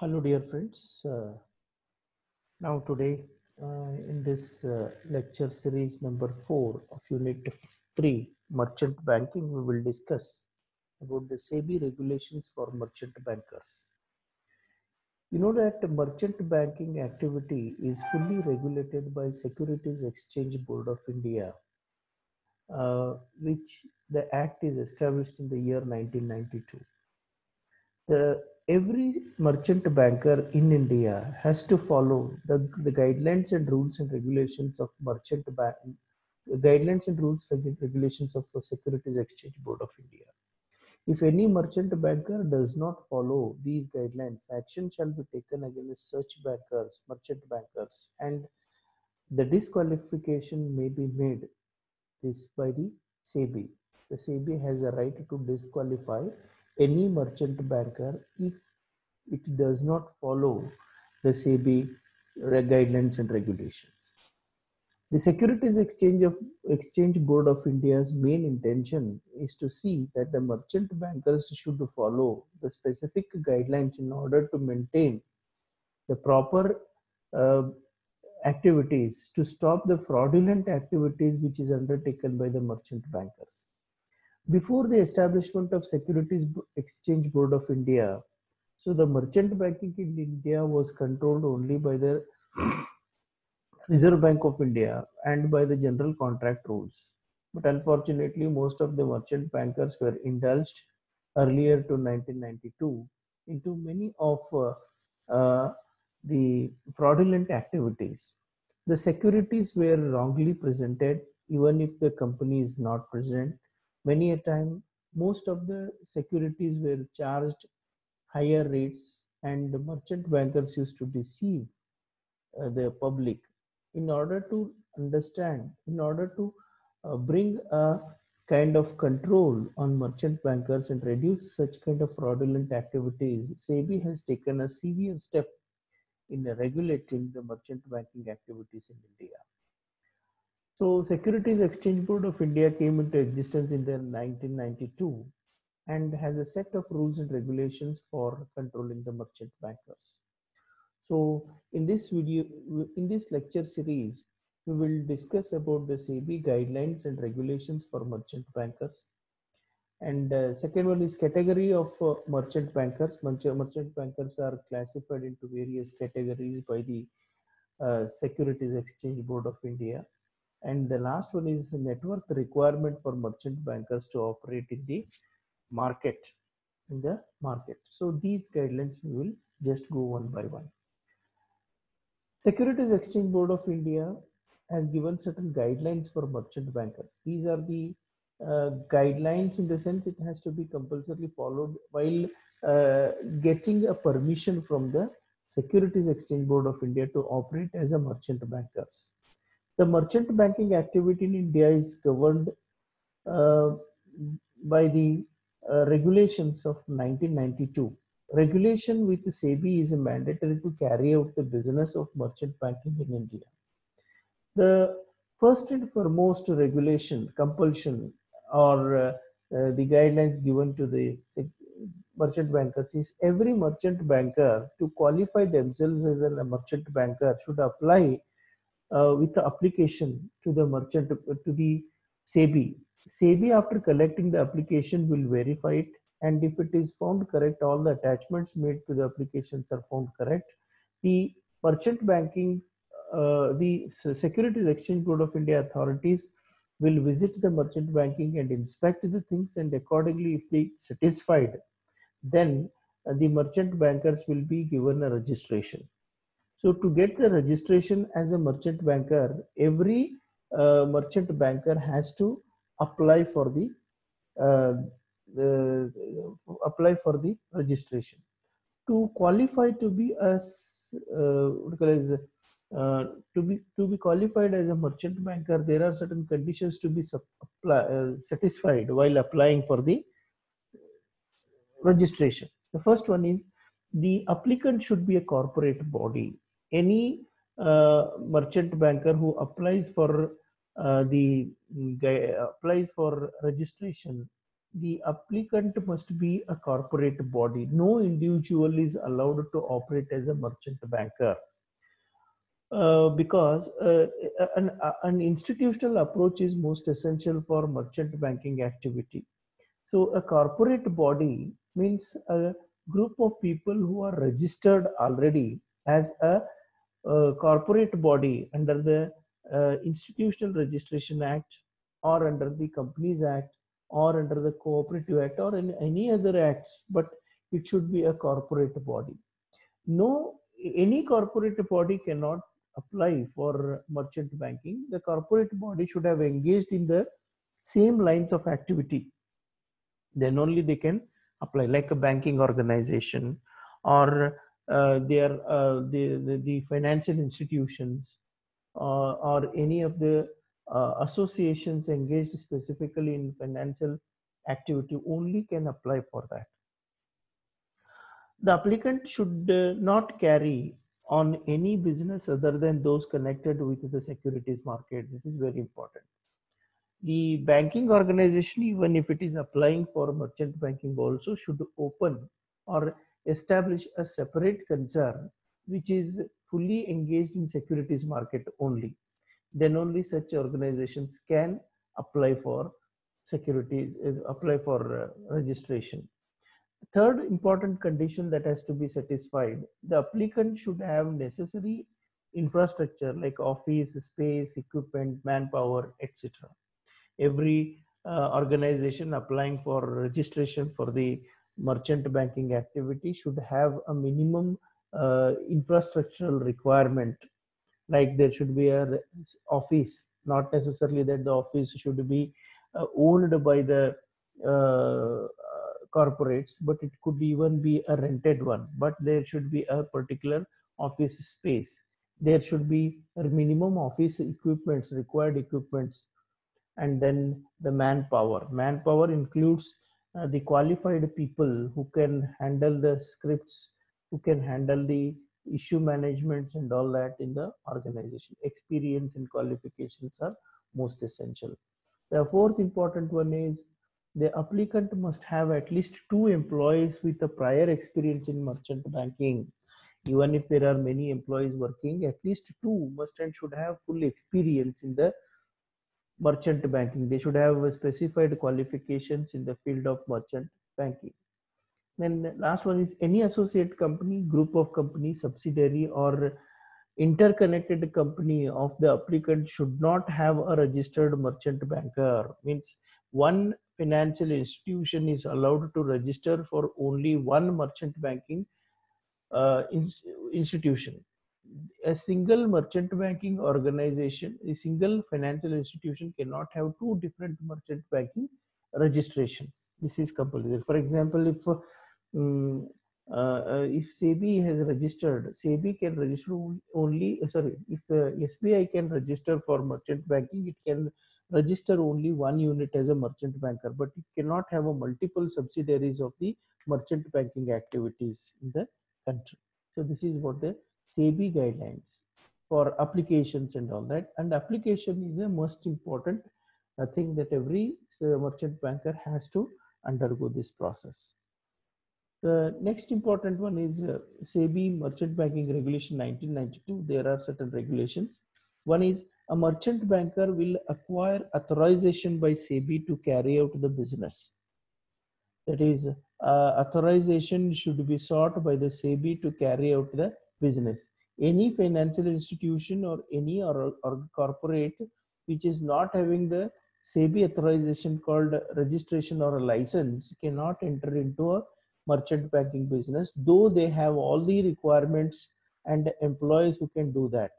Hello, dear friends. Now, today, in this lecture series number 4 of Unit 3, Merchant Banking, we will discuss about the SEBI regulations for merchant bankers. You know that merchant banking activity is fully regulated by Securities Exchange Board of India, which the Act is established in the year 1992. Every merchant banker in India has to follow the guidelines and rules and regulations of guidelines and rules and regulations of the Securities Exchange Board of India. If any merchant banker does not follow these guidelines, action shall be taken against such bankers, merchant bankers, and the disqualification may be made this by the SEBI. The SEBI has a right to disqualify any merchant banker if it does not follow the SEBI guidelines and regulations. The Exchange Board of India's main intention is to see that the merchant bankers should follow the specific guidelines in order to maintain the proper uh, activities to stop the fraudulent activities which is undertaken by the merchant bankers. Before the establishment of Securities Exchange Board of India, so the merchant banking in India was controlled only by the Reserve Bank of India and by the general contract rules. But unfortunately, most of the merchant bankers were indulged earlier to 1992 into many of uh, the fraudulent activities. The securities were wrongly presented, even if the company is not present. Many a time, most of the securities were charged higher rates, and the merchant bankers used to deceive the public in order to understand, in order to bring a kind of control on merchant bankers and reduce such kind of fraudulent activities. SEBI has taken a severe step in regulating the merchant banking activities in India. So, Securities Exchange Board of India came into existence in the 1992 and has a set of rules and regulations for controlling the merchant bankers. So in this lecture series, we will discuss about the SEBI guidelines and regulations for merchant bankers. And second one is category of merchant bankers. Merchant bankers are classified into various categories by the Securities Exchange Board of India. And the last one is the net worth requirement for merchant bankers to operate in the market. So these guidelines we will just go one by one. Securities Exchange Board of India has given certain guidelines for merchant bankers. These are the guidelines in the sense it has to be compulsorily followed while getting a permission from the Securities Exchange Board of India to operate as a merchant bankers. The merchant banking activity in India is governed uh, by the regulations of 1992. Regulation with SEBI is mandatory to carry out the business of merchant banking in India. The first and foremost regulation, compulsion, or the guidelines given to the merchant bankers is every merchant banker to qualify themselves as a merchant banker should apply with the application to the merchant to the SEBI. SEBI, after collecting the application, will verify it, and if it is found correct, all the attachments made to the applications are found correct. The merchant banking, the Securities Exchange Board of India authorities will visit the merchant banking and inspect the things, and accordingly, if they satisfied, then the merchant bankers will be given a registration. So to get the registration as a merchant banker, every merchant banker has to apply for uh, the apply for the registration. To qualify to be as to be qualified as a merchant banker, there are certain conditions to be satisfied while applying for the registration. The first one is the applicant should be a corporate body. Any merchant banker who applies for applies for registration the applicant must be a corporate body. No individual is allowed to operate as a merchant banker, because an institutional approach is most essential for merchant banking activity. So a corporate body means a group of people who are registered already as a corporate body under the Institutional Registration Act, or under the Companies Act, or under the Cooperative Act, or in any other acts, but it should be a corporate body. No, any corporate body cannot apply for merchant banking. The corporate body should have engaged in the same lines of activity, then only they can apply, like a banking organization, or the financial institutions, or any of the associations engaged specifically in financial activity only can apply for that. The applicant should not carry on any business other than those connected with the securities market. This is very important. The banking organization, even if it is applying for merchant banking, also should open or establish a separate concern which is fully engaged in securities market only. Then only such organizations can apply for securities, apply for registration. Third important condition that has to be satisfied: the applicant should have necessary infrastructure like office space, equipment, manpower, etc. Every organization applying for registration for the merchant banking activity should have a minimum infrastructural requirement, like there should be a office, not necessarily that the office should be owned by the corporates, but it could even be a rented one, but there should be a particular office space. There should be a minimum office equipments, required equipments. And then the manpower includes the qualified people who can handle the scripts, who can handle the issue managements and all that in the organization. Experience and qualifications are most essential. The fourth important one is the applicant must have at least 2 employees with a prior experience in merchant banking. Even if there are many employees working, at least two must and should have full experience in the merchant banking. They should have specified qualifications in the field of merchant banking. Then the last one is any associate company, group of companies, subsidiary, or interconnected company of the applicant should not have a registered merchant banker. Means one financial institution is allowed to register for only one merchant banking uh, in, institution. A single merchant banking organization, a single financial institution cannot have two different merchant banking registration. This is compulsory. For example, um, if SEBI has registered, SEBI can register only, sorry, if SBI can register for merchant banking, it can register only one unit as a merchant banker, but it cannot have a multiple subsidiaries of the merchant banking activities in the country. So this is what the SEBI guidelines for applications and all that. And application is a most important thing that every merchant banker has to undergo this process. The next important one is SEBI Merchant Banking Regulation 1992. There are certain regulations. One is a merchant banker will acquire authorization by SEBI to carry out the business. That is, authorization should be sought by the SEBI to carry out the business. Any financial institution or any or corporate which is not having the SEBI authorization called registration or a license cannot enter into a merchant banking business, though they have all the requirements and employees who can do that.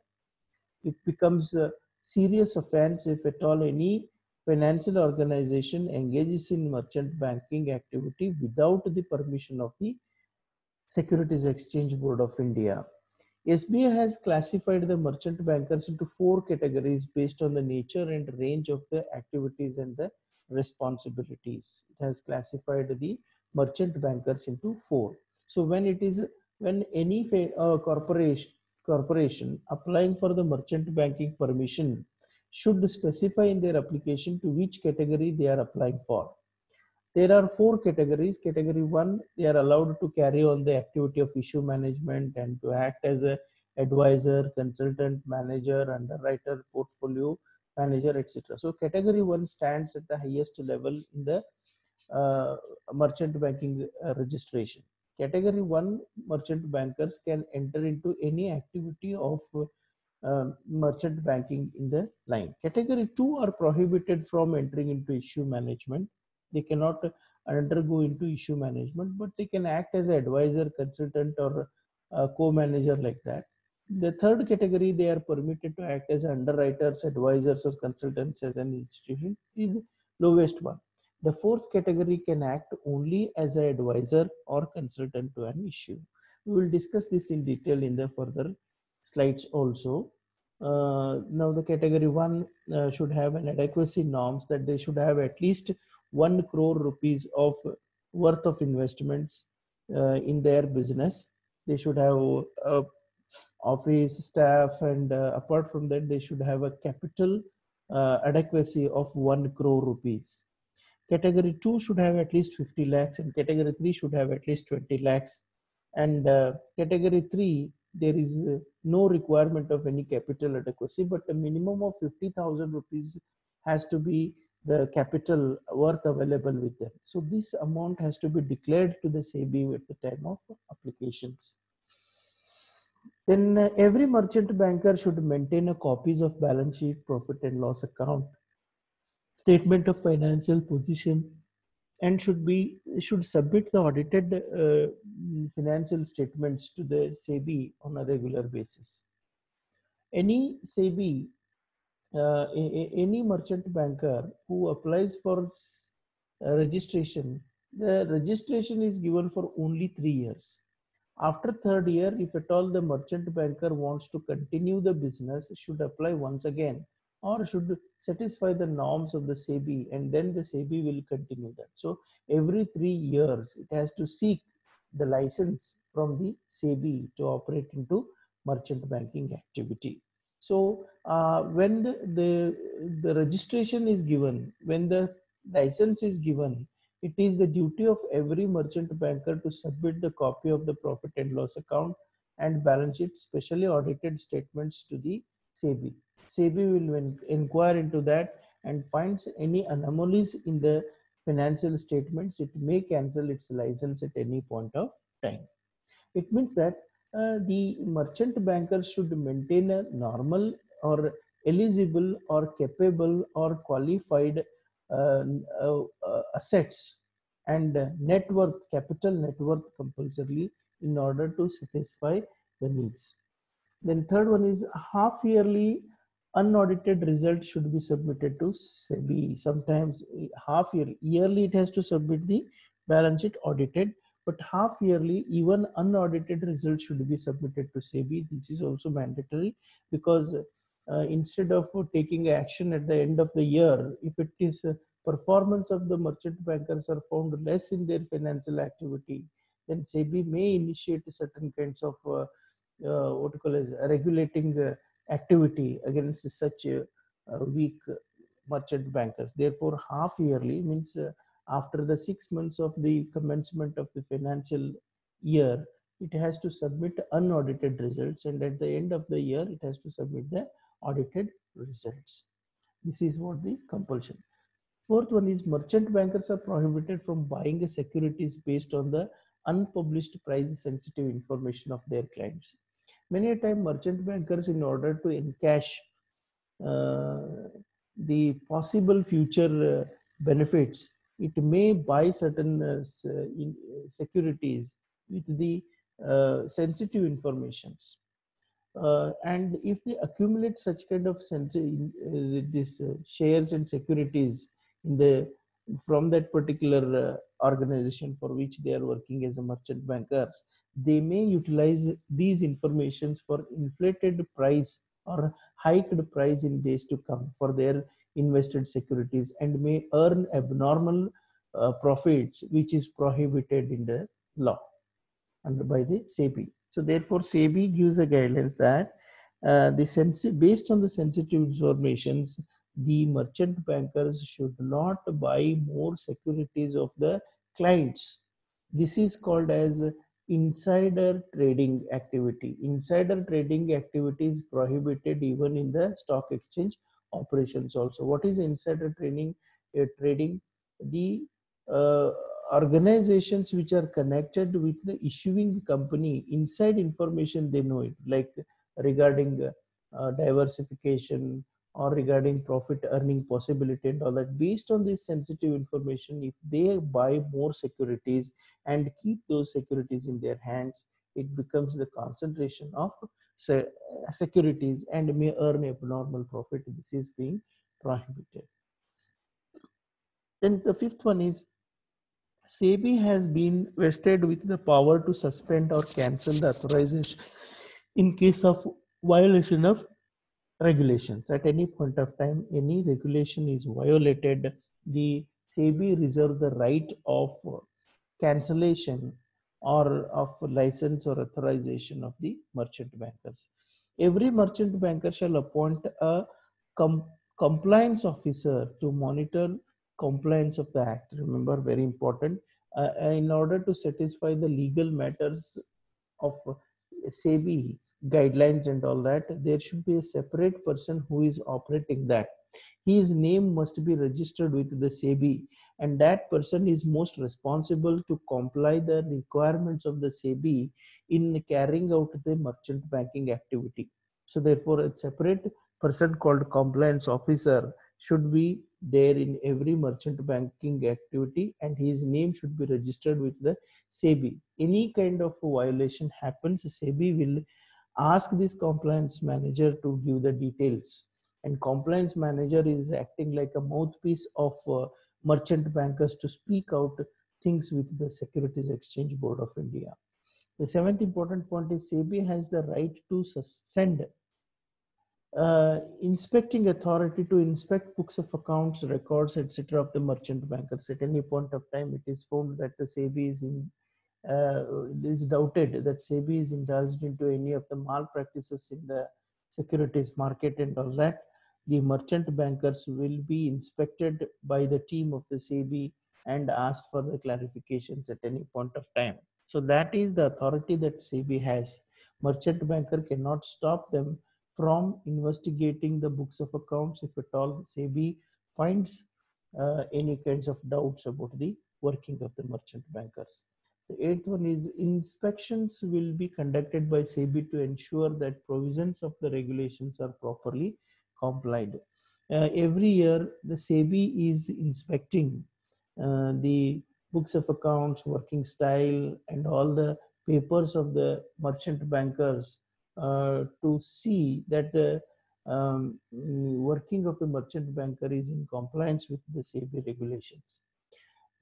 It becomes a serious offense if at all any financial organization engages in merchant banking activity without the permission of the Securities Exchange Board of India. SBI has classified the merchant bankers into 4 categories based on the nature and range of the activities and the responsibilities. It has classified the merchant bankers into 4. So when any corporation applying for the merchant banking permission should specify in their application to which category they are applying for. There are four categories. Category one, they are allowed to carry on the activity of issue management and to act as a advisor, consultant, manager, underwriter, portfolio manager, etc. So category one stands at the highest level in the uh, merchant banking registration. Category one merchant bankers can enter into any activity of merchant banking in the line. Category 2 are prohibited from entering into issue management. They cannot undergo into issue management, but they can act as an advisor, consultant, or co-manager like that. The third category, they are permitted to act as underwriters, advisors, or consultants as an institution, is the lowest one. The fourth category can act only as an advisor or consultant to an issue. We will discuss this in detail in the further slides also. Now the category one should have an adequacy norms that they should have at least 1 crore rupees of worth of investments in their business. They should have office staff, and apart from that they should have a capital adequacy of 1 crore rupees. Category 2 should have at least 50 lakhs and category 3 should have at least 20 lakhs. And category 3, there is no requirement of any capital adequacy, but a minimum of 50,000 rupees has to be the capital worth available with them. So this amount has to be declared to the SEBI at the time of applications. Then every merchant banker should maintain a copies of balance sheet, profit and loss account, statement of financial position, and should submit the audited financial statements to the SEBI on a regular basis. Any SEBI, any merchant banker who applies for registration, the registration is given for only 3 years. After third year, if at all the merchant banker wants to continue the business, should apply once again or should satisfy the norms of the SEBI, and then the SEBI will continue that. So every 3 years, it has to seek the license from the SEBI to operate into merchant banking activity. So when the registration is given, when the license is given, it is the duty of every merchant banker to submit the copy of the profit and loss account and balance sheet, specially audited statements to the SEBI. SEBI will inquire into that and finds any anomalies in the financial statements. It may cancel its license at any point of time. It means that the merchant banker should maintain a normal or eligible or capable or qualified uh, assets and net worth, capital net worth compulsorily in order to satisfy the needs. Then third one is half yearly unaudited results should be submitted to SEBI. Sometimes half yearly it has to submit the balance sheet audited, but half yearly even unaudited results should be submitted to SEBI. This is also mandatory because instead of taking action at the end of the year, if it is performance of the merchant bankers are found less in their financial activity, then SEBI may initiate certain kinds of what you call as regulating activity against such weak merchant bankers. Therefore, half yearly means after the 6 months of the commencement of the financial year, it has to submit unaudited results, and at the end of the year, it has to submit the audited results. This is what the compulsion. Fourth one is merchant bankers are prohibited from buying securities based on the unpublished price sensitive information of their clients. Many a time merchant bankers, in order to encash uh, the possible future benefits, it may buy certain securities with the sensitive informations. And if they accumulate such kind of this shares and securities in the from that particular organization for which they are working as a merchant bankers, they may utilize these informations for inflated price or hiked price in days to come for their invested securities, and may earn abnormal profits which is prohibited in the law and by the SEBI. So therefore, SEBI gives a guidelines that based on the sensitive informations, the merchant bankers should not buy more securities of the clients. This is called as insider trading activity. Insider trading activity is prohibited even in the stock exchange operations also. What is insider trading? Trading, the uh, organizations which are connected with the issuing company, inside information they know it, like regarding diversification or regarding profit earning possibility and all that. Based on this sensitive information, if they buy more securities and keep those securities in their hands, it becomes the concentration of securities and may earn abnormal profit. This is being prohibited. Then the fifth one is SEBI has been vested with the power to suspend or cancel the authorization in case of violation of regulations. At any point of time, any regulation is violated, the SEBI reserve the right of cancellation or of license or authorization of the merchant bankers. Every merchant banker shall appoint a com- compliance officer to monitor compliance of the act. Remember, very important. In order to satisfy the legal matters of SEBI guidelines and all that, there should be a separate person who is operating that. His name must be registered with the SEBI, and that person is most responsible to comply the requirements of the SEBI in carrying out the merchant banking activity. So therefore, a separate person called compliance officer should be there in every merchant banking activity, and his name should be registered with the SEBI. Any kind of violation happens, SEBI will ask this compliance manager to give the details, and compliance manager is acting like a mouthpiece of merchant bankers to speak out things with the Securities Exchange Board of India. The seventh important point is SEBI has the right to send inspecting authority to inspect books of accounts, records, etc. of the merchant bankers. At any point of time, it is found that the SEBI is doubted that SEBI is indulged into any of the malpractices in the securities market and all that, the merchant bankers will be inspected by the team of the SEBI and asked for the clarifications at any point of time. So that is the authority that SEBI has. Merchant banker cannot stop them from investigating the books of accounts if at all SEBI finds any kinds of doubts about the working of the merchant bankers. The eighth one is inspections will be conducted by SEBI to ensure that provisions of the regulations are properly complied. Every year, the SEBI is inspecting the books of accounts, working style, and all the papers of the merchant bankers to see that the working of the merchant banker is in compliance with the SEBI regulations.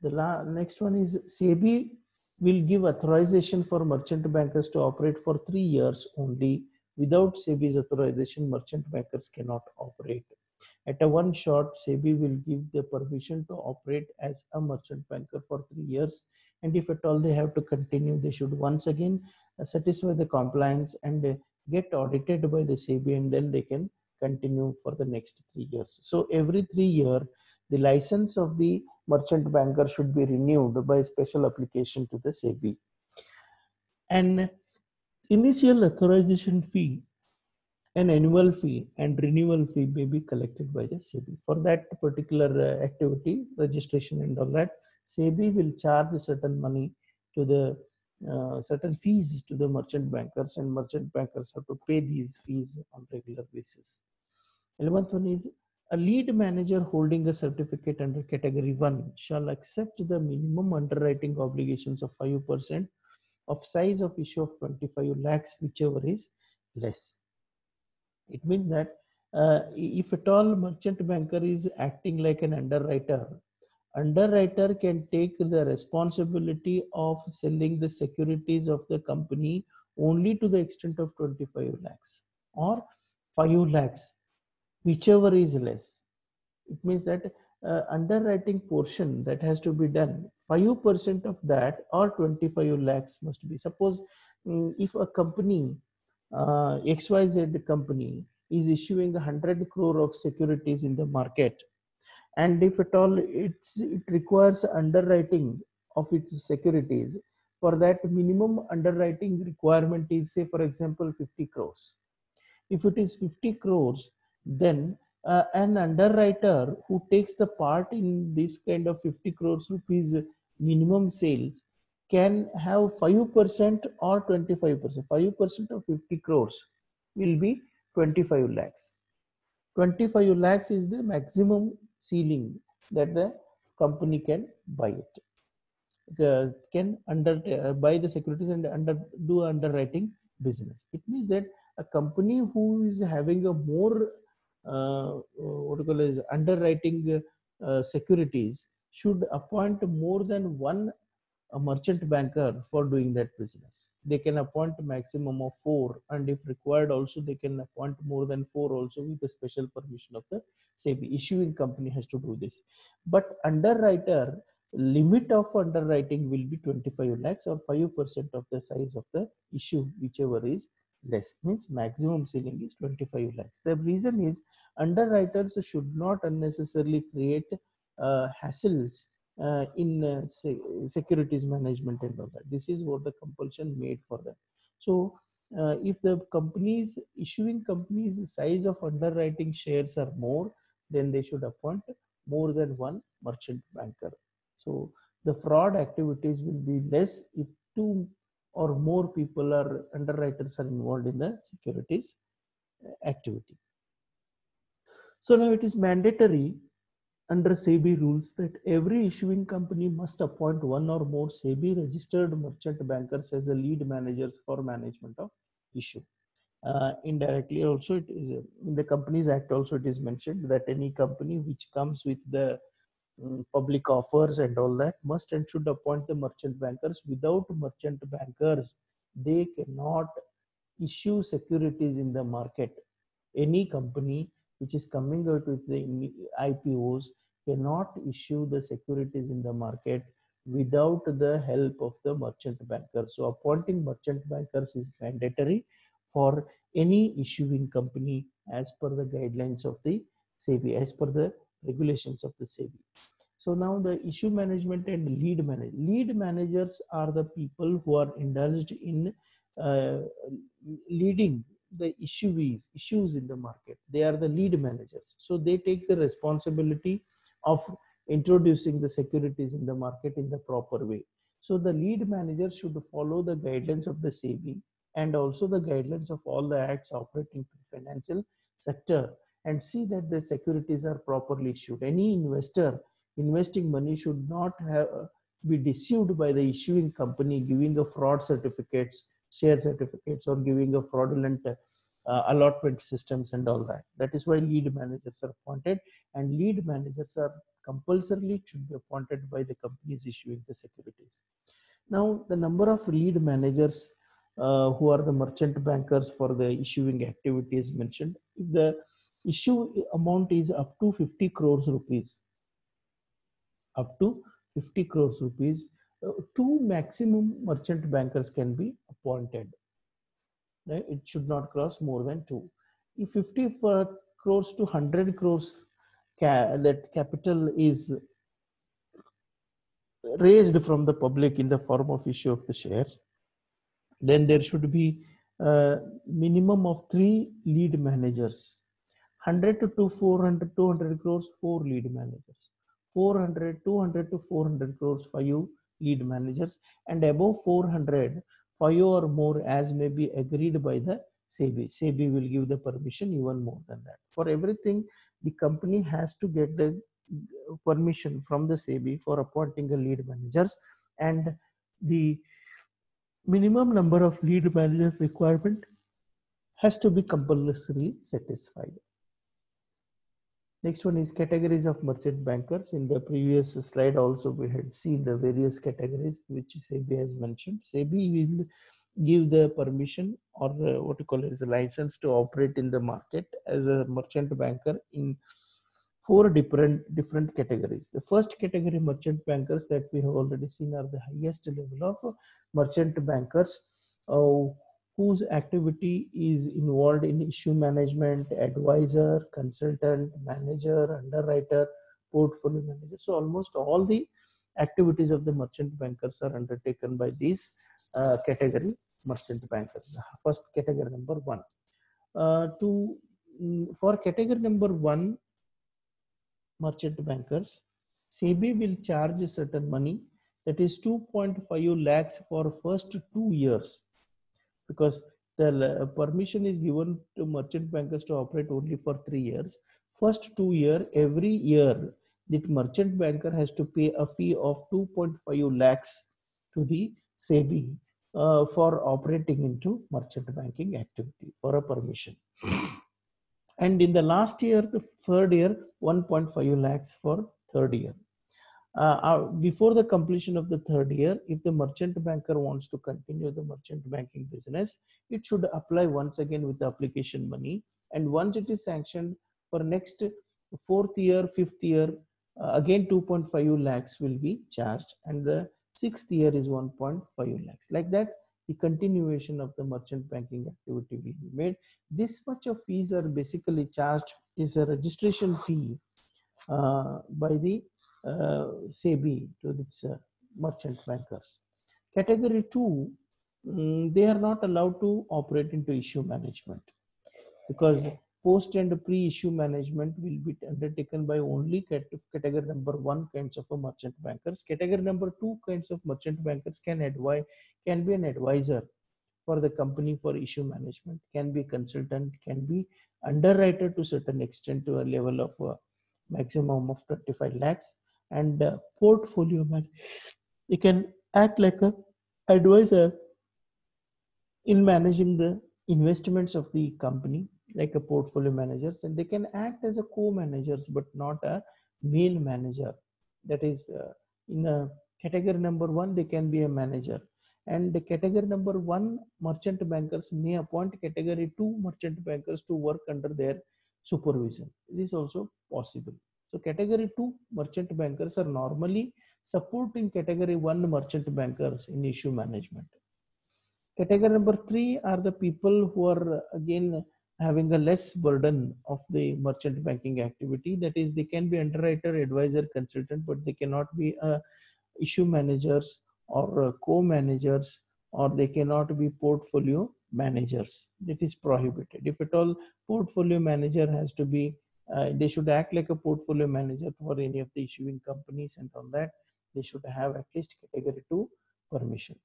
The next one is SEBI will give authorization for merchant bankers to operate for 3 years only. Without SEBI's authorization, merchant bankers cannot operate. At a one shot, SEBI will give the permission to operate as a merchant banker for 3 years. And if at all they have to continue, they should once again satisfy the compliance and get audited by the SEBI, and then they can continue for the next 3 years. So every 3 year, the license of the merchant banker should be renewed by special application to the SEBI. An initial authorization fee, an annual fee and renewal fee may be collected by the SEBI. For that particular activity, registration and all that, SEBI will charge a certain money to the certain fees to the merchant bankers, and merchant bankers have to pay these fees on regular basis. 11th one is a lead manager holding a certificate under category 1 shall accept the minimum underwriting obligations of 5% of size of issue of 25 lakhs, whichever is less. It means that if at all merchant banker is acting like an underwriter, underwriter can take the responsibility of selling the securities of the company only to the extent of 25 lakhs or 5 lakhs, whichever is less. It means that underwriting portion that has to be done, 5% of that or 25 lakhs must be. Suppose if a company, XYZ company, is issuing 100 crore of securities in the market, and if at all it requires underwriting of its securities, for that minimum underwriting requirement is, say for example, 50 crores. If it is 50 crores, then an underwriter who takes the part in this kind of 50 crores rupees minimum sales can have 5% or 25%. 5% of 50 crores will be 25 lakhs. 25 lakhs is the maximum ceiling that the company can buy it. Can buy the securities and do underwriting business. It means that a company who is having a more what you call is underwriting securities should appoint more than one a merchant banker for doing that business. They can appoint a maximum of four, and if required, also they can appoint more than four also with the special permission of the SEBI. Issuing company has to do this. But underwriter limit of underwriting will be 25 lakhs or 5% of the size of the issue, whichever is less. Means maximum ceiling is 25 lakhs. The reason is underwriters should not unnecessarily create hassles in securities management and all that. This is what the compulsion made for that. So if the companies issuing companies size of underwriting shares are more, then they should appoint more than one merchant banker. So the fraud activities will be less if two or more people are underwriters are involved in the securities activity. So now it is mandatory under SEBI rules that every issuing company must appoint one or more SEBI registered merchant bankers as a lead managers for management of issue. Indirectly also it is in the Companies Act also it is mentioned that any company which comes with the public offers and all that must and should appoint the merchant bankers. Without merchant bankers, they cannot issue securities in the market. Any company which is coming out with the IPOs cannot issue the securities in the market without the help of the merchant banker. So appointing merchant bankers is mandatory for any issuing company as per the guidelines of the SEBI, as per the regulations of the SEBI. So now the issue management and lead managers are the people who are indulged in uh, leading the issues in the market. They are the lead managers. So they take the responsibility of introducing the securities in the market in the proper way. So the lead manager should follow the guidelines of the SEBI and also the guidelines of all the acts operating in financial sector, and see that the securities are properly issued. Any investor investing money should not be deceived by the issuing company giving a fraud certificates, share certificates, or giving a fraudulent allotment systems and all that. That is why lead managers are appointed, and lead managers are compulsorily should be appointed by the companies issuing the securities. Now the number of lead managers who are the merchant bankers for the issuing activity is mentioned. If the issue amount is up to 50 crores rupees, up to 50 crores rupees, two maximum merchant bankers can be appointed. Right? It should not cross more than two. If 50 crores to 100 crores that capital is raised from the public in the form of issue of the shares, then there should be a minimum of three lead managers. 100 to 400, 200 crores, four lead managers. 400, 200 to 400 crores, five lead managers, and above 400, five or more as may be agreed by the SEBI. SEBI will give the permission even more than that. For everything, the company has to get the permission from the SEBI for appointing a lead managers, and the minimum number of lead managers requirement has to be compulsorily satisfied. Next one is categories of merchant bankers. In the previous slide also we had seen the various categories which SEBI has mentioned. SEBI will give the permission or what you call as a license to operate in the market as a merchant banker in four different categories. The first category merchant bankers that we have already seen are the highest level of merchant bankers whose activity is involved in issue management, advisor, consultant, manager, underwriter, portfolio manager. So almost all the activities of the merchant bankers are undertaken by these category merchant bankers. First category number one. For category number one, merchant bankers, SEBI will charge a certain money, that is 2.5 lakhs for first 2 years, because the permission is given to merchant bankers to operate only for 3 years. First 2 year, every year, the merchant banker has to pay a fee of 2.5 lakhs to the SEBI for operating into merchant banking activity for a permission. And in the last year, the third year, 1.5 lakhs for third year. Before the completion of the third year, if the merchant banker wants to continue the merchant banking business, it should apply once again with the application money. And once it is sanctioned for next fourth year, fifth year, again 2.5 lakhs will be charged, and the sixth year is 1.5 lakhs. Like that, the continuation of the merchant banking activity will be made. This much of fees are basically charged is a registration fee by the SEBI to its merchant bankers. Category 2, they are not allowed to operate into issue management, because post and pre-issue management will be undertaken by only category number 1 kinds of a merchant bankers. Category number 2 kinds of merchant bankers can be an advisor for the company for issue management, can be consultant, can be underwriter to certain extent to a level of maximum of 25 lakhs, and portfolio man. They can act like a advisor in managing the investments of the company, like a portfolio managers, and they can act as a co-managers but not a main manager. That is, in a category number 1 they can be a manager, and the category number 1 merchant bankers may appoint category 2 merchant bankers to work under their supervision. It is also possible. So category 2 merchant bankers are normally supporting category 1 merchant bankers in issue management. Category number 3 are the people who are again having a less burden of the merchant banking activity. That is, they can be underwriter, advisor, consultant, but they cannot be issue managers or co-managers, or they cannot be portfolio managers. That is prohibited. If at all, portfolio manager has to be, they should act like a portfolio manager for any of the issuing companies, and on that they should have at least category 2 permission.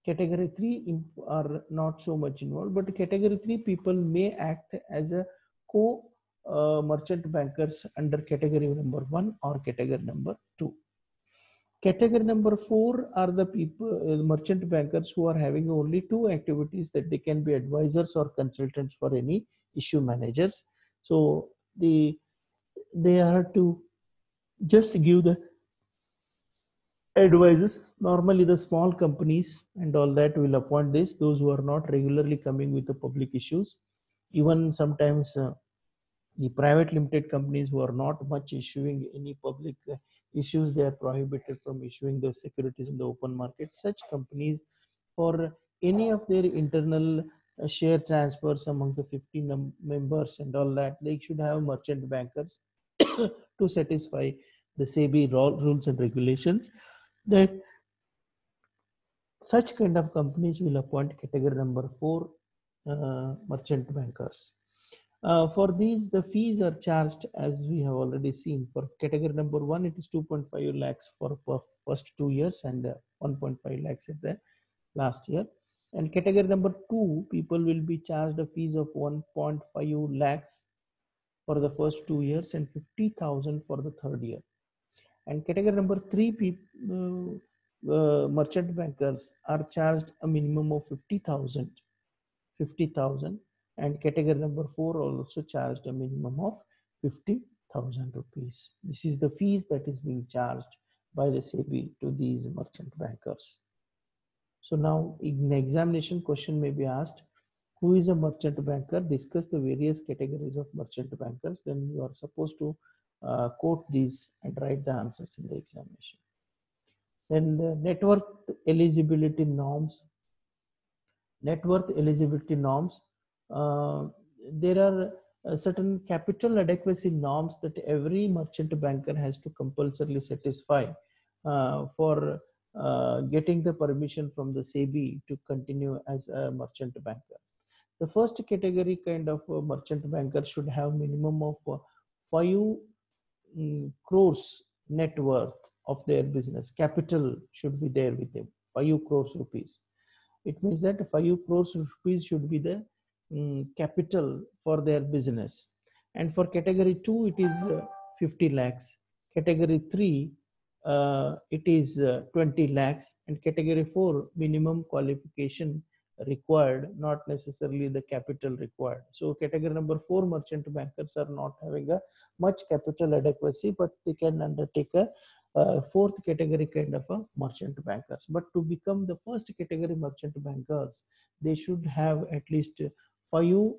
Category 3 are not so much involved, but category 3 people may act as a co merchant bankers under category number 1 or category number 2. Category number 4 are the people, merchant bankers who are having only 2 activities, that they can be advisors or consultants for any issue managers. So they are to just give the advices. Normally the small companies and all that will appoint this, those who are not regularly coming with the public issues. Even sometimes the private limited companies who are not much issuing any public issues, they are prohibited from issuing the securities in the open market. Such companies, for any of their internal share transfers among the 15 members and all that, they should have merchant bankers to satisfy the SEBI rules and regulations. That such kind of companies will appoint category number 4 merchant bankers. For these, the fees are charged as we have already seen. For category number 1, it is 2.5 lakhs for first 2 years and 1.5 lakhs at the last year. And category number 2, people will be charged a fees of 1.5 lakhs for the first 2 years and 50,000 for the third year. And category number 3, merchant bankers are charged a minimum of 50,000, and category number 4 also charged a minimum of 50,000 rupees. This is the fees that is being charged by the SEBI to these merchant bankers. So now in the examination, question may be asked, who is a merchant banker? Discuss the various categories of merchant bankers. Then you are supposed to quote these and write the answers in the examination. Then the net worth eligibility norms. net worth eligibility norms. Uh, there are certain capital adequacy norms that every merchant banker has to compulsorily satisfy for getting the permission from the SEBI to continue as a merchant banker. The first category kind of merchant banker should have minimum of 5 crores net worth of their business. Capital should be there with them, 5 crores rupees. It means that 5 crores rupees should be the capital for their business. And for category 2, it is 50 lakhs. Category 3, it is 20 lakhs. And category 4, minimum qualification required, not necessarily the capital required. So category number 4 merchant bankers are not having a much capital adequacy, but they can undertake a fourth category kind of a merchant bankers. But to become the first category merchant bankers, they should have at least 5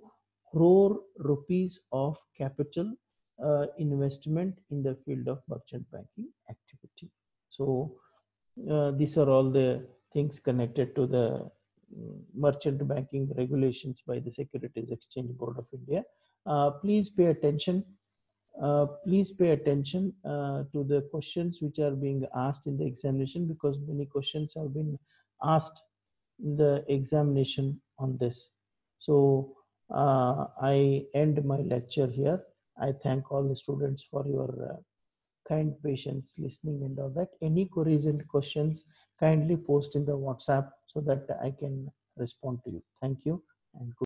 crore rupees of capital investment in the field of merchant banking activity. So these are all the things connected to the merchant banking regulations by the Securities Exchange Board of India. Please pay attention. Please pay attention to the questions which are being asked in the examination, because many questions have been asked in the examination on this. So I end my lecture here. I thank all the students for your kind patience listening and all that. Any queries and questions, kindly post in the WhatsApp so that I can respond to you. Thank you and good.